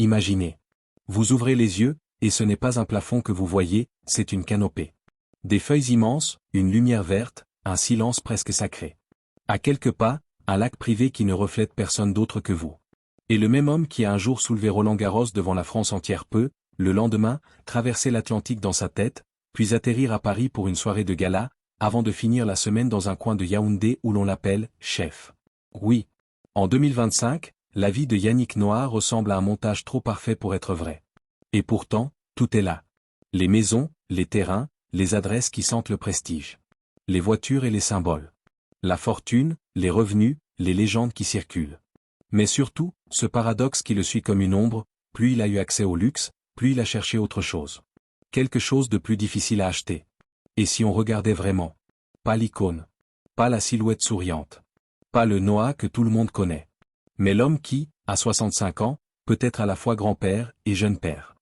Imaginez. Vous ouvrez les yeux, et ce n'est pas un plafond que vous voyez, c'est une canopée. Des feuilles immenses, une lumière verte, un silence presque sacré. À quelques pas, un lac privé qui ne reflète personne d'autre que vous. Et le même homme qui a un jour soulevé Roland-Garros devant la France entière peut, le lendemain, traverser l'Atlantique dans sa tête, puis atterrir à Paris pour une soirée de gala, avant de finir la semaine dans un coin de Yaoundé où l'on l'appelle « chef ». Oui. En 2025, la vie de Yannick Noah ressemble à un montage trop parfait pour être vrai. Et pourtant, tout est là. Les maisons, les terrains, les adresses qui sentent le prestige. Les voitures et les symboles. La fortune, les revenus, les légendes qui circulent. Mais surtout, ce paradoxe qui le suit comme une ombre, plus il a eu accès au luxe, plus il a cherché autre chose. Quelque chose de plus difficile à acheter. Et si on regardait vraiment? Pas l'icône. Pas la silhouette souriante. Pas le Noah que tout le monde connaît. Mais l'homme qui, à 65 ans, peut être à la fois grand-père et jeune père.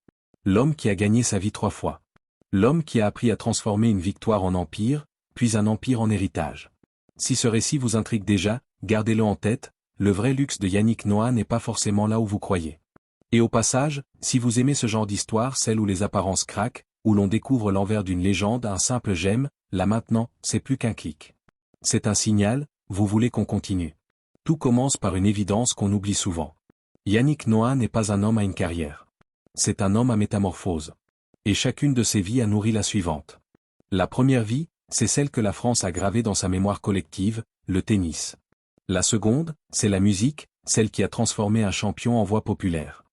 L'homme qui a gagné sa vie 3 fois. L'homme qui a appris à transformer une victoire en empire, puis un empire en héritage. Si ce récit vous intrigue déjà, gardez-le en tête, le vrai luxe de Yannick Noah n'est pas forcément là où vous croyez. Et au passage, si vous aimez ce genre d'histoire, celle où les apparences craquent, où l'on découvre l'envers d'une légende, un simple j'aime, là maintenant, c'est plus qu'un clic. C'est un signal, vous voulez qu'on continue. Tout commence par une évidence qu'on oublie souvent. Yannick Noah n'est pas un homme à une carrière. C'est un homme à métamorphose. Et chacune de ses vies a nourri la suivante. La première vie, c'est celle que la France a gravée dans sa mémoire collective, le tennis. La seconde, c'est la musique, celle qui a transformé un champion en voix populaire.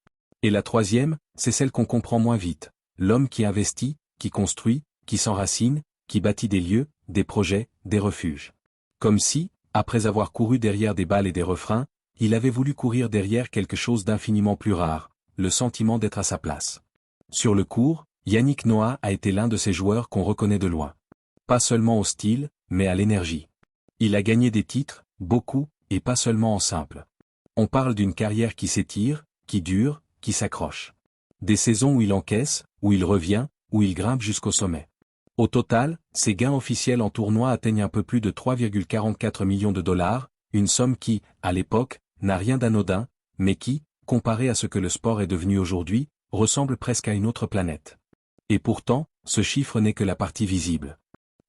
Et la troisième, c'est celle qu'on comprend moins vite, l'homme qui investit, qui construit, qui s'enracine, qui bâtit des lieux, des projets, des refuges. Comme si, après avoir couru derrière des balles et des refrains, il avait voulu courir derrière quelque chose d'infiniment plus rare, le sentiment d'être à sa place. Sur le court, Yannick Noah a été l'un de ces joueurs qu'on reconnaît de loin. Pas seulement au style, mais à l'énergie. Il a gagné des titres, beaucoup, et pas seulement en simple. On parle d'une carrière qui s'étire, qui dure, qui s'accroche. Des saisons où il encaisse, où il revient, où il grimpe jusqu'au sommet. Au total, ses gains officiels en tournoi atteignent un peu plus de 3,44 millions de dollars, une somme qui, à l'époque, n'a rien d'anodin, mais qui, comparée à ce que le sport est devenu aujourd'hui, ressemble presque à une autre planète. Et pourtant, ce chiffre n'est que la partie visible.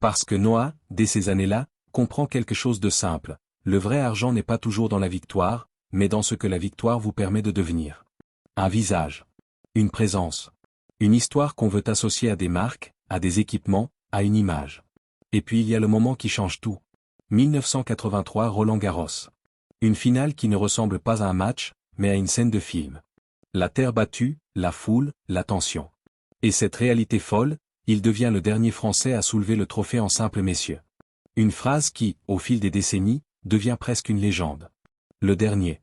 Parce que Noah, dès ces années-là, comprend quelque chose de simple. Le vrai argent n'est pas toujours dans la victoire, mais dans ce que la victoire vous permet de devenir. Un visage. Une présence. Une histoire qu'on veut associer à des marques, à des équipements, à une image. Et puis il y a le moment qui change tout. 1983 Roland-Garros. Une finale qui ne ressemble pas à un match, mais à une scène de film. La terre battue, la foule, la tension. Et cette réalité folle, il devient le dernier Français à soulever le trophée en simple messieurs. Une phrase qui, au fil des décennies, devient presque une légende. Le dernier.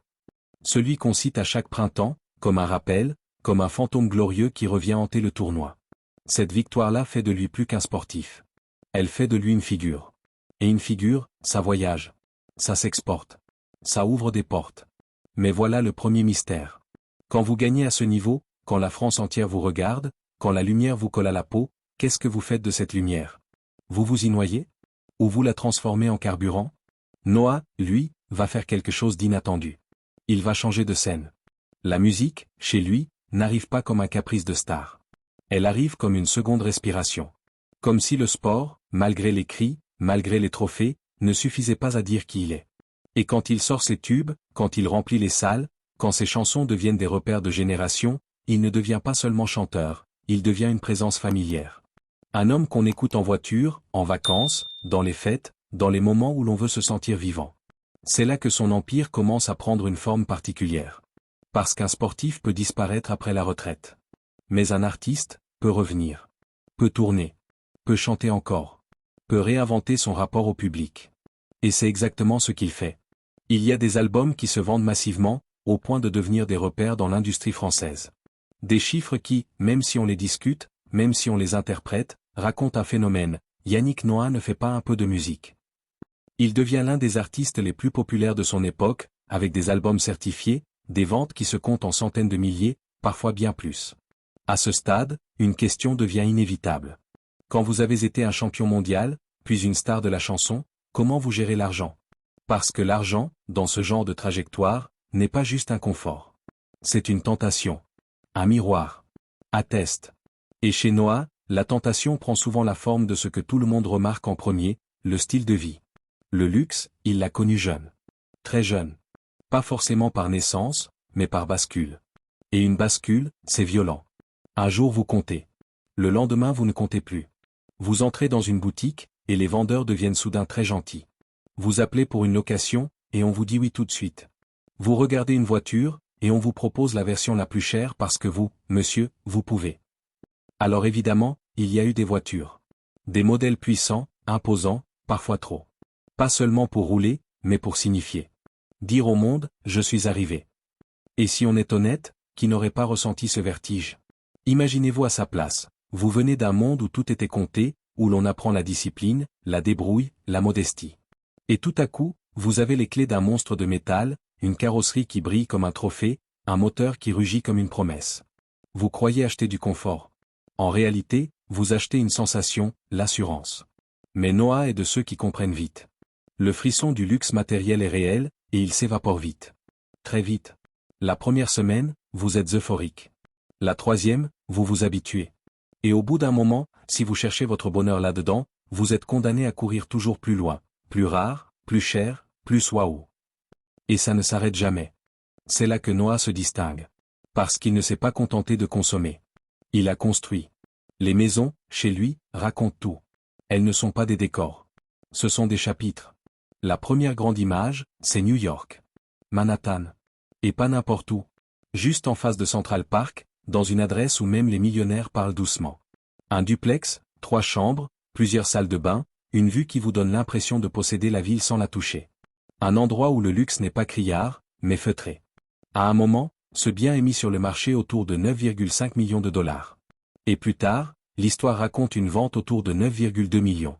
Celui qu'on cite à chaque printemps, comme un rappel, comme un fantôme glorieux qui revient hanter le tournoi. Cette victoire-là fait de lui plus qu'un sportif. Elle fait de lui une figure. Et une figure, ça voyage. Ça s'exporte. Ça ouvre des portes. Mais voilà le premier mystère. Quand vous gagnez à ce niveau, quand la France entière vous regarde, quand la lumière vous colle à la peau, qu'est-ce que vous faites de cette lumière? Vous vous y noyez? Ou vous la transformez en carburant? Noah, lui, va faire quelque chose d'inattendu. Il va changer de scène. La musique, chez lui, n'arrive pas comme un caprice de star. Elle arrive comme une seconde respiration. Comme si le sport, malgré les cris, malgré les trophées, ne suffisait pas à dire qui il est. Et quand il sort ses tubes, quand il remplit les salles, quand ses chansons deviennent des repères de génération, il ne devient pas seulement chanteur, il devient une présence familière. Un homme qu'on écoute en voiture, en vacances, dans les fêtes, dans les moments où l'on veut se sentir vivant. C'est là que son empire commence à prendre une forme particulière. Parce qu'un sportif peut disparaître après la retraite. Mais un artiste peut revenir. Peut tourner. Peut chanter encore. Peut réinventer son rapport au public. Et c'est exactement ce qu'il fait. Il y a des albums qui se vendent massivement, au point de devenir des repères dans l'industrie française. Des chiffres qui, même si on les discute, même si on les interprète, racontent un phénomène. Yannick Noah ne fait pas un peu de musique. Il devient l'un des artistes les plus populaires de son époque, avec des albums certifiés, des ventes qui se comptent en centaines de milliers, parfois bien plus. À ce stade, une question devient inévitable. Quand vous avez été un champion mondial, puis une star de la chanson, comment vous gérez l'argent? Parce que l'argent, dans ce genre de trajectoire, n'est pas juste un confort. C'est une tentation. Un miroir. Atteste. Et chez Noah, la tentation prend souvent la forme de ce que tout le monde remarque en premier, le style de vie. Le luxe, il l'a connu jeune. Très jeune. Pas forcément par naissance, mais par bascule. Et une bascule, c'est violent. Un jour vous comptez. Le lendemain vous ne comptez plus. Vous entrez dans une boutique, et les vendeurs deviennent soudain très gentils. Vous appelez pour une location, et on vous dit oui tout de suite. Vous regardez une voiture, et on vous propose la version la plus chère parce que vous, monsieur, vous pouvez. Alors évidemment, il y a eu des voitures. Des modèles puissants, imposants, parfois trop. Pas seulement pour rouler, mais pour signifier. Dire au monde, je suis arrivé. Et si on est honnête, qui n'aurait pas ressenti ce vertige? Imaginez-vous à sa place. Vous venez d'un monde où tout était compté, où l'on apprend la discipline, la débrouille, la modestie. Et tout à coup, vous avez les clés d'un monstre de métal, une carrosserie qui brille comme un trophée, un moteur qui rugit comme une promesse. Vous croyez acheter du confort. En réalité, vous achetez une sensation, l'assurance. Mais Noah est de ceux qui comprennent vite. Le frisson du luxe matériel est réel, et il s'évapore vite. Très vite. La première semaine, vous êtes euphorique. La troisième, vous vous habituez. Et au bout d'un moment, si vous cherchez votre bonheur là-dedans, vous êtes condamné à courir toujours plus loin, plus rare, plus cher, plus waouh. Et ça ne s'arrête jamais. C'est là que Noah se distingue. Parce qu'il ne s'est pas contenté de consommer. Il a construit. Les maisons, chez lui, racontent tout. Elles ne sont pas des décors. Ce sont des chapitres. La première grande image, c'est New York. Manhattan. Et pas n'importe où. Juste en face de Central Park, dans une adresse où même les millionnaires parlent doucement. Un duplex, 3 chambres, plusieurs salles de bain, une vue qui vous donne l'impression de posséder la ville sans la toucher. Un endroit où le luxe n'est pas criard, mais feutré. À un moment, ce bien est mis sur le marché autour de 9,5 millions de dollars. Et plus tard, l'histoire raconte une vente autour de 9,2 millions.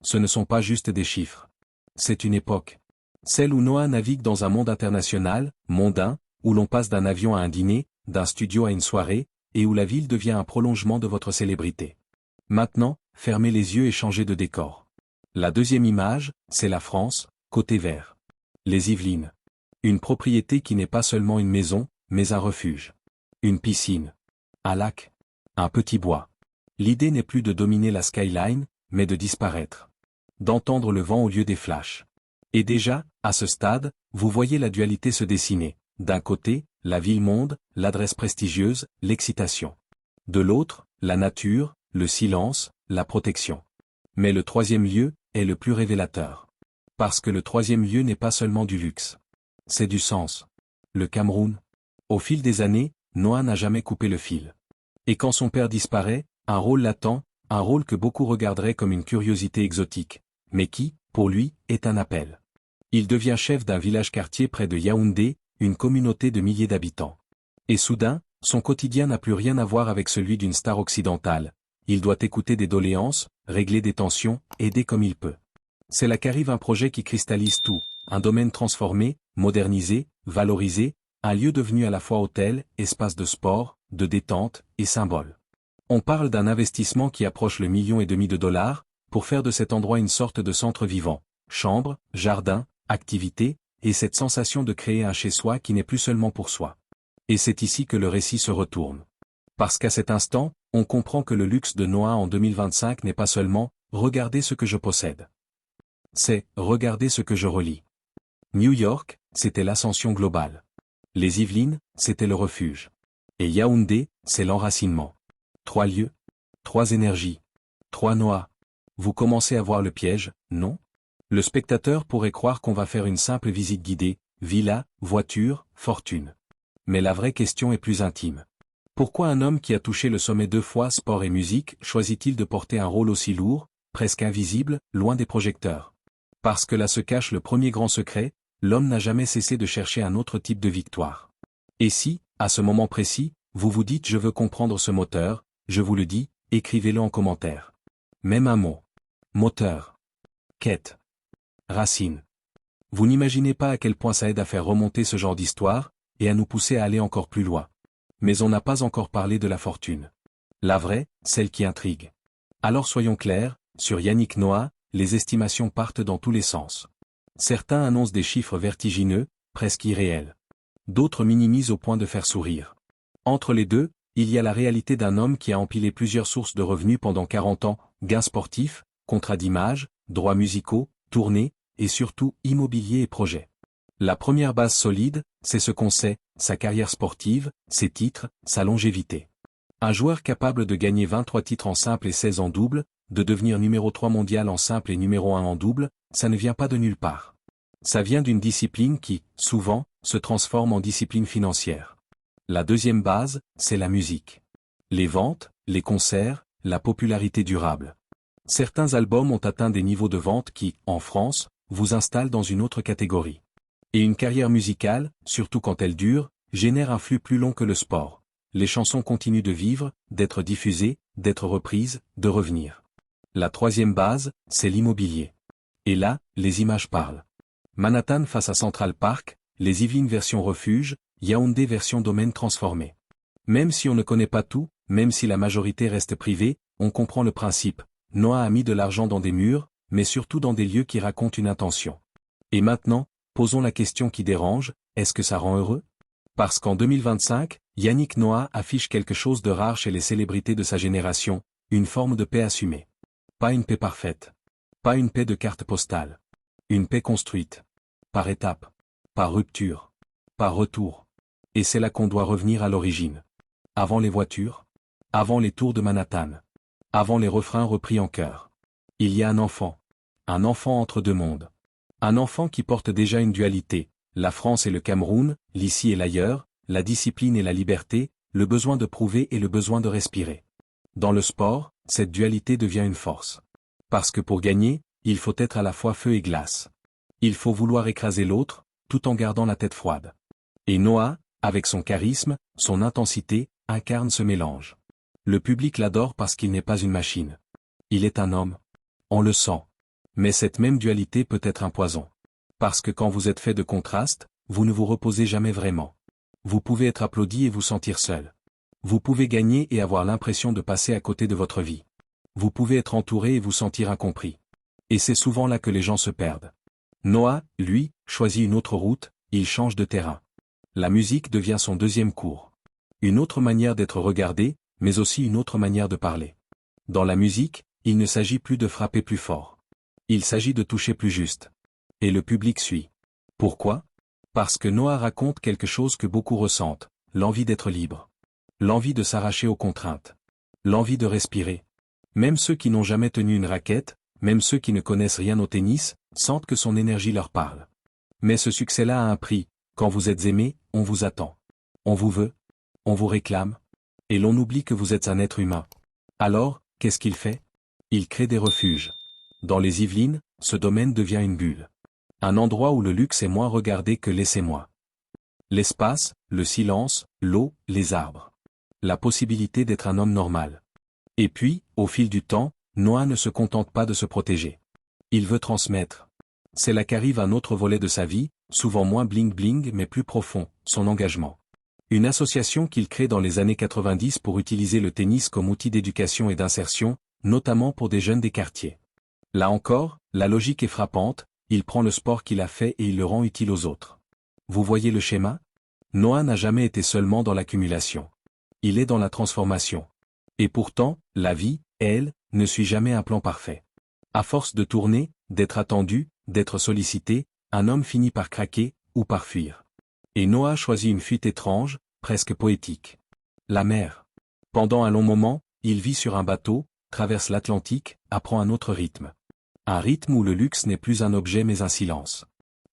Ce ne sont pas juste des chiffres. C'est une époque. Celle où Noah navigue dans un monde international, mondain, où l'on passe d'un avion à un dîner, d'un studio à une soirée, et où la ville devient un prolongement de votre célébrité. Maintenant, fermez les yeux et changez de décor. La deuxième image, c'est la France, côté vert. Les Yvelines. Une propriété qui n'est pas seulement une maison, mais un refuge. Une piscine. Un lac. Un petit bois. L'idée n'est plus de dominer la skyline, mais de disparaître. D'entendre le vent au lieu des flashs. Et déjà, à ce stade, vous voyez la dualité se dessiner. D'un côté, la ville-monde, l'adresse prestigieuse, l'excitation. De l'autre, la nature, le silence, la protection. Mais le troisième lieu est le plus révélateur. Parce que le troisième lieu n'est pas seulement du luxe. C'est du sens. Le Cameroun. Au fil des années, Noah n'a jamais coupé le fil. Et quand son père disparaît, un rôle l'attend, un rôle que beaucoup regarderaient comme une curiosité exotique, mais qui, pour lui, est un appel. Il devient chef d'un village-quartier près de Yaoundé, une communauté de milliers d'habitants. Et soudain, son quotidien n'a plus rien à voir avec celui d'une star occidentale. Il doit écouter des doléances, régler des tensions, aider comme il peut. C'est là qu'arrive un projet qui cristallise tout, un domaine transformé, modernisé, valorisé, un lieu devenu à la fois hôtel, espace de sport, de détente, et symbole. On parle d'un investissement qui approche le 1,5 million de dollars, pour faire de cet endroit une sorte de centre vivant. Chambre, jardin, activités, et cette sensation de créer un chez-soi qui n'est plus seulement pour soi. Et c'est ici que le récit se retourne. Parce qu'à cet instant, on comprend que le luxe de Noah en 2025 n'est pas seulement « regardez ce que je possède ». C'est « regardez ce que je relis ». New York, c'était l'ascension globale. Les Yvelines, c'était le refuge. Et Yaoundé, c'est l'enracinement. 3 lieux, 3 énergies, 3 Noah. Vous commencez à voir le piège, non? Le spectateur pourrait croire qu'on va faire une simple visite guidée, villa, voiture, fortune. Mais la vraie question est plus intime. Pourquoi un homme qui a touché le sommet 2 fois sport et musique choisit-il de porter un rôle aussi lourd, presque invisible, loin des projecteurs? Parce que là se cache le premier grand secret, l'homme n'a jamais cessé de chercher un autre type de victoire. Et si, à ce moment précis, vous vous dites je veux comprendre ce moteur, je vous le dis, écrivez-le en commentaire. Même un mot. Moteur. Quête. Racine. Vous n'imaginez pas à quel point ça aide à faire remonter ce genre d'histoire, et à nous pousser à aller encore plus loin. Mais on n'a pas encore parlé de la fortune. La vraie, celle qui intrigue. Alors soyons clairs, sur Yannick Noah, les estimations partent dans tous les sens. Certains annoncent des chiffres vertigineux, presque irréels. D'autres minimisent au point de faire sourire. Entre les deux, il y a la réalité d'un homme qui a empilé plusieurs sources de revenus pendant 40 ans, gains sportifs, contrats d'image, droits musicaux, tournées, et surtout immobilier et projets. La première base solide, c'est ce qu'on sait, sa carrière sportive, ses titres, sa longévité. Un joueur capable de gagner 23 titres en simple et 16 en double, de devenir numéro 3 mondial en simple et numéro 1 en double, ça ne vient pas de nulle part. Ça vient d'une discipline qui, souvent, se transforme en discipline financière. La deuxième base, c'est la musique. Les ventes, les concerts, la popularité durable. Certains albums ont atteint des niveaux de vente qui, en France, vous installent dans une autre catégorie. Et une carrière musicale, surtout quand elle dure, génère un flux plus long que le sport. Les chansons continuent de vivre, d'être diffusées, d'être reprises, de revenir. La troisième base, c'est l'immobilier. Et là, les images parlent. Manhattan face à Central Park, les Yvelines version refuge, Yaoundé version domaine transformé. Même si on ne connaît pas tout, même si la majorité reste privée, on comprend le principe. Noah a mis de l'argent dans des murs, mais surtout dans des lieux qui racontent une intention. Et maintenant, posons la question qui dérange, est-ce que ça rend heureux? Parce qu'en 2025, Yannick Noah affiche quelque chose de rare chez les célébrités de sa génération, une forme de paix assumée. Pas une paix parfaite. Pas une paix de carte postale. Une paix construite. Par étapes. Par rupture. Par retour. Et c'est là qu'on doit revenir à l'origine. Avant les voitures. Avant les tours de Manhattan. Avant les refrains repris en chœur. Il y a un enfant. Un enfant entre deux mondes. Un enfant qui porte déjà une dualité, la France et le Cameroun, l'ici et l'ailleurs, la discipline et la liberté, le besoin de prouver et le besoin de respirer. Dans le sport, cette dualité devient une force. Parce que pour gagner, il faut être à la fois feu et glace. Il faut vouloir écraser l'autre, tout en gardant la tête froide. Et Noah, avec son charisme, son intensité, incarne ce mélange. Le public l'adore parce qu'il n'est pas une machine. Il est un homme. On le sent. Mais cette même dualité peut être un poison. Parce que quand vous êtes fait de contrastes, vous ne vous reposez jamais vraiment. Vous pouvez être applaudi et vous sentir seul. Vous pouvez gagner et avoir l'impression de passer à côté de votre vie. Vous pouvez être entouré et vous sentir incompris. Et c'est souvent là que les gens se perdent. Noah, lui, choisit une autre route, il change de terrain. La musique devient son deuxième cours. Une autre manière d'être regardé, mais aussi une autre manière de parler. Dans la musique, il ne s'agit plus de frapper plus fort. Il s'agit de toucher plus juste. Et le public suit. Pourquoi? Parce que Noah raconte quelque chose que beaucoup ressentent, l'envie d'être libre. L'envie de s'arracher aux contraintes. L'envie de respirer. Même ceux qui n'ont jamais tenu une raquette, même ceux qui ne connaissent rien au tennis, sentent que son énergie leur parle. Mais ce succès-là a un prix, quand vous êtes aimé, on vous attend. On vous veut. On vous réclame. Et l'on oublie que vous êtes un être humain. Alors, qu'est-ce qu'il fait? Il crée des refuges. Dans les Yvelines, ce domaine devient une bulle. Un endroit où le luxe est moins regardé que laissez-moi. L'espace, le silence, l'eau, les arbres. La possibilité d'être un homme normal. Et puis, au fil du temps, Noah ne se contente pas de se protéger. Il veut transmettre. C'est là qu'arrive un autre volet de sa vie, souvent moins bling-bling mais plus profond, son engagement. Une association qu'il crée dans les années 90 pour utiliser le tennis comme outil d'éducation et d'insertion, notamment pour des jeunes des quartiers. Là encore, la logique est frappante, il prend le sport qu'il a fait et il le rend utile aux autres. Vous voyez le schéma? Noah n'a jamais été seulement dans l'accumulation. Il est dans la transformation. Et pourtant, la vie, elle, ne suit jamais un plan parfait. À force de tourner, d'être attendu, d'être sollicité, un homme finit par craquer, ou par fuir. Et Noah choisit une fuite étrange, presque poétique. La mer. Pendant un long moment, il vit sur un bateau, traverse l'Atlantique, apprend un autre rythme. Un rythme où le luxe n'est plus un objet mais un silence.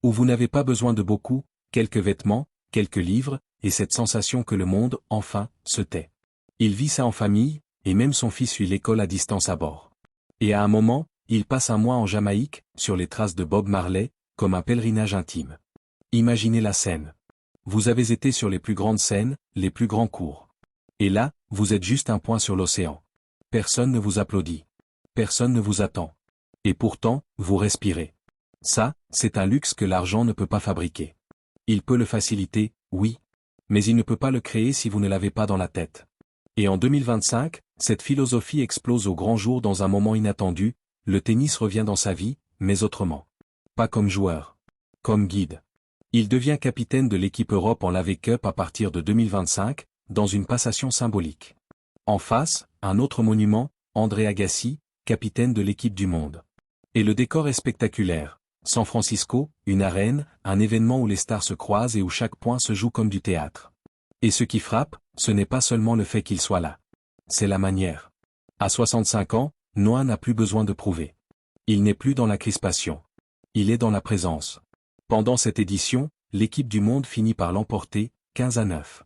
Où vous n'avez pas besoin de beaucoup, quelques vêtements, quelques livres, et cette sensation que le monde, enfin, se tait. Il vit ça en famille, et même son fils suit l'école à distance à bord. Et à un moment, il passe un mois en Jamaïque, sur les traces de Bob Marley, comme un pèlerinage intime. Imaginez la scène. Vous avez été sur les plus grandes scènes, les plus grands cours. Et là, vous êtes juste un point sur l'océan. Personne ne vous applaudit. Personne ne vous attend. Et pourtant, vous respirez. Ça, c'est un luxe que l'argent ne peut pas fabriquer. Il peut le faciliter, oui. Mais il ne peut pas le créer si vous ne l'avez pas dans la tête. Et en 2025, cette philosophie explose au grand jour dans un moment inattendu, le tennis revient dans sa vie, mais autrement. Pas comme joueur. Comme guide. Il devient capitaine de l'équipe Europe en Laver Cup à partir de 2025, dans une passation symbolique. En face, un autre monument, André Agassi, capitaine de l'équipe du monde. Et le décor est spectaculaire. San Francisco, une arène, un événement où les stars se croisent et où chaque point se joue comme du théâtre. Et ce qui frappe, ce n'est pas seulement le fait qu'il soit là. C'est la manière. À 65 ans, Noah n'a plus besoin de prouver. Il n'est plus dans la crispation. Il est dans la présence. Pendant cette édition, l'équipe du monde finit par l'emporter, 15-9.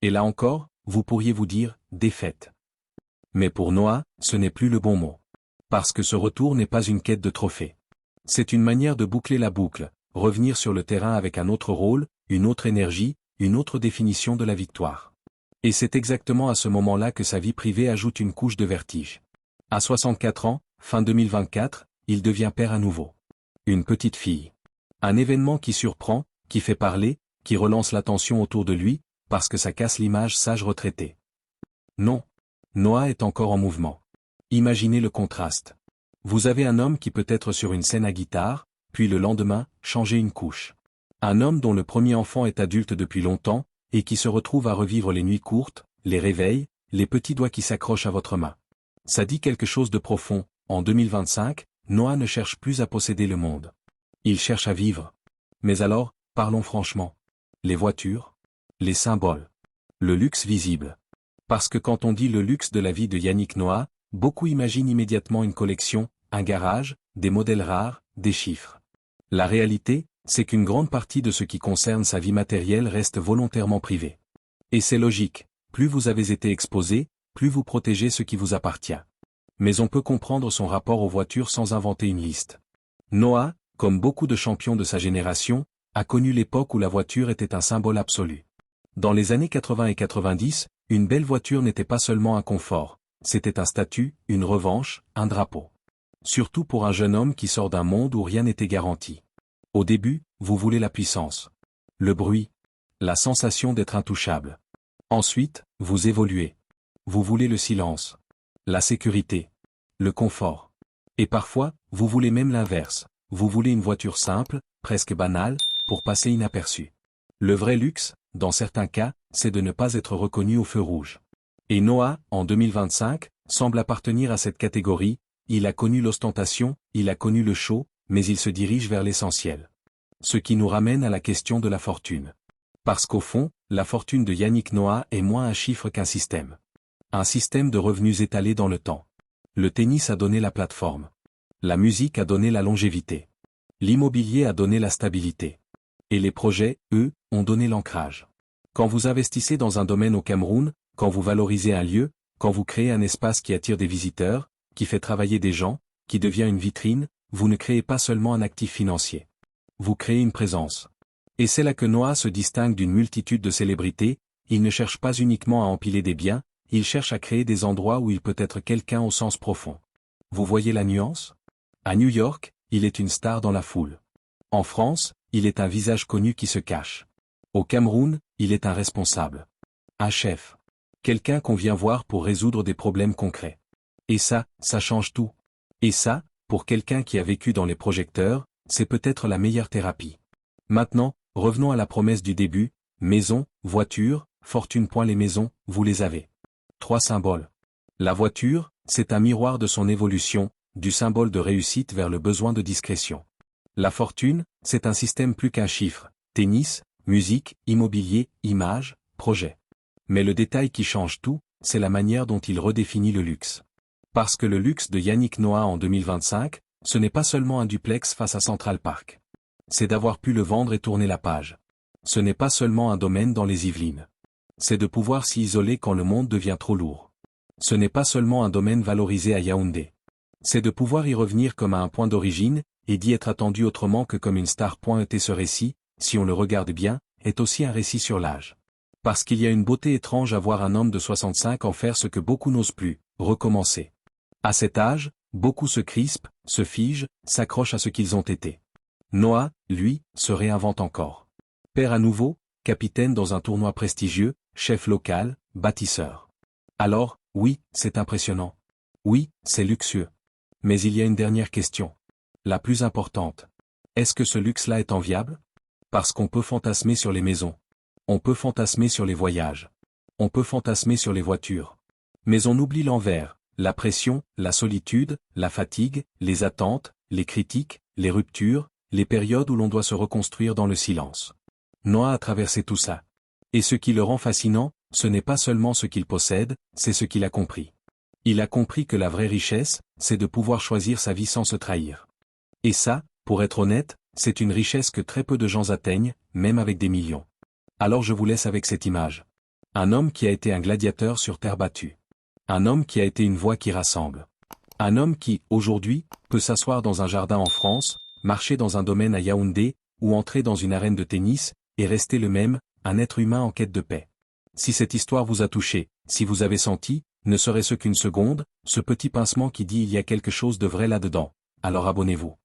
Et là encore, vous pourriez vous dire, défaite. Mais pour Noah, ce n'est plus le bon mot. Parce que ce retour n'est pas une quête de trophée. C'est une manière de boucler la boucle, revenir sur le terrain avec un autre rôle, une autre énergie, une autre définition de la victoire. Et c'est exactement à ce moment-là que sa vie privée ajoute une couche de vertige. À 64 ans, fin 2024, il devient père à nouveau. Une petite fille. Un événement qui surprend, qui fait parler, qui relance l'attention autour de lui, parce que ça casse l'image sage retraité. Non. Noah est encore en mouvement. Imaginez le contraste. Vous avez un homme qui peut être sur une scène à guitare, puis le lendemain, changer une couche. Un homme dont le premier enfant est adulte depuis longtemps, et qui se retrouve à revivre les nuits courtes, les réveils, les petits doigts qui s'accrochent à votre main. Ça dit quelque chose de profond. En 2025, Noah ne cherche plus à posséder le monde. Il cherche à vivre. Mais alors, parlons franchement. Les voitures, les symboles, le luxe visible. Parce que quand on dit le luxe de la vie de Yannick Noah, beaucoup imaginent immédiatement une collection, un garage, des modèles rares, des chiffres. La réalité, c'est qu'une grande partie de ce qui concerne sa vie matérielle reste volontairement privée. Et c'est logique, plus vous avez été exposé, plus vous protégez ce qui vous appartient. Mais on peut comprendre son rapport aux voitures sans inventer une liste. Noah, comme beaucoup de champions de sa génération, a connu l'époque où la voiture était un symbole absolu. Dans les années 80 et 90, une belle voiture n'était pas seulement un confort, c'était un statut, une revanche, un drapeau. Surtout pour un jeune homme qui sort d'un monde où rien n'était garanti. Au début, vous voulez la puissance, le bruit, la sensation d'être intouchable. Ensuite, vous évoluez. Vous voulez le silence, la sécurité, le confort. Et parfois, vous voulez même l'inverse, vous voulez une voiture simple, presque banale, pour passer inaperçue. Le vrai luxe, dans certains cas, c'est de ne pas être reconnu au feu rouge. Et Noah, en 2025, semble appartenir à cette catégorie. Il a connu l'ostentation, il a connu le show, mais il se dirige vers l'essentiel. Ce qui nous ramène à la question de la fortune. Parce qu'au fond, la fortune de Yannick Noah est moins un chiffre qu'un système. Un système de revenus étalés dans le temps. Le tennis a donné la plateforme. La musique a donné la longévité. L'immobilier a donné la stabilité. Et les projets, eux, ont donné l'ancrage. Quand vous investissez dans un domaine au Cameroun, quand vous valorisez un lieu, quand vous créez un espace qui attire des visiteurs, qui fait travailler des gens, qui devient une vitrine, vous ne créez pas seulement un actif financier. Vous créez une présence. Et c'est là que Noah se distingue d'une multitude de célébrités. Il ne cherche pas uniquement à empiler des biens, il cherche à créer des endroits où il peut être quelqu'un au sens profond. Vous voyez la nuance? À New York, il est une star dans la foule. En France, il est un visage connu qui se cache. Au Cameroun, il est un responsable. Un chef. Quelqu'un qu'on vient voir pour résoudre des problèmes concrets. Et ça change tout. Et ça, pour quelqu'un qui a vécu dans les projecteurs, c'est peut-être la meilleure thérapie. Maintenant, revenons à la promesse du début, maison, voiture, fortune. Les maisons, vous les avez. 3 symboles. La voiture, c'est un miroir de son évolution, du symbole de réussite vers le besoin de discrétion. La fortune, c'est un système plus qu'un chiffre, tennis, musique, immobilier, image, projet. Mais le détail qui change tout, c'est la manière dont il redéfinit le luxe. Parce que le luxe de Yannick Noah en 2025, ce n'est pas seulement un duplex face à Central Park. C'est d'avoir pu le vendre et tourner la page. Ce n'est pas seulement un domaine dans les Yvelines. C'est de pouvoir s'y isoler quand le monde devient trop lourd. Ce n'est pas seulement un domaine valorisé à Yaoundé. C'est de pouvoir y revenir comme à un point d'origine, et d'y être attendu autrement que comme une star. Et ce récit, si on le regarde bien, est aussi un récit sur l'âge. Parce qu'il y a une beauté étrange à voir un homme de 65 ans faire ce que beaucoup n'osent plus, recommencer. À cet âge, beaucoup se crispent, se figent, s'accrochent à ce qu'ils ont été. Noah, lui, se réinvente encore. Père à nouveau, capitaine dans un tournoi prestigieux, chef local, bâtisseur. Alors, oui, c'est impressionnant. Oui, c'est luxueux. Mais il y a une dernière question. La plus importante. Est-ce que ce luxe-là est enviable? Parce qu'on peut fantasmer sur les maisons. On peut fantasmer sur les voyages. On peut fantasmer sur les voitures. Mais on oublie l'envers, la pression, la solitude, la fatigue, les attentes, les critiques, les ruptures, les périodes où l'on doit se reconstruire dans le silence. Noah a traversé tout ça. Et ce qui le rend fascinant, ce n'est pas seulement ce qu'il possède, c'est ce qu'il a compris. Il a compris que la vraie richesse, c'est de pouvoir choisir sa vie sans se trahir. Et ça, pour être honnête, c'est une richesse que très peu de gens atteignent, même avec des millions. Alors je vous laisse avec cette image. Un homme qui a été un gladiateur sur terre battue. Un homme qui a été une voix qui rassemble. Un homme qui, aujourd'hui, peut s'asseoir dans un jardin en France, marcher dans un domaine à Yaoundé, ou entrer dans une arène de tennis, et rester le même, un être humain en quête de paix. Si cette histoire vous a touché, si vous avez senti, ne serait-ce qu'une seconde, ce petit pincement qui dit il y a quelque chose de vrai là-dedans, alors abonnez-vous.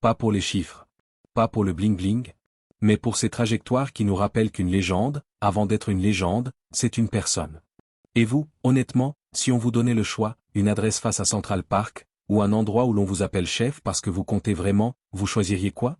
Pas pour les chiffres. Pas pour le bling-bling. Mais pour ces trajectoires qui nous rappellent qu'une légende, avant d'être une légende, c'est une personne. Et vous, honnêtement, si on vous donnait le choix, une adresse face à Central Park, ou un endroit où l'on vous appelle chef parce que vous comptez vraiment, vous choisiriez quoi ?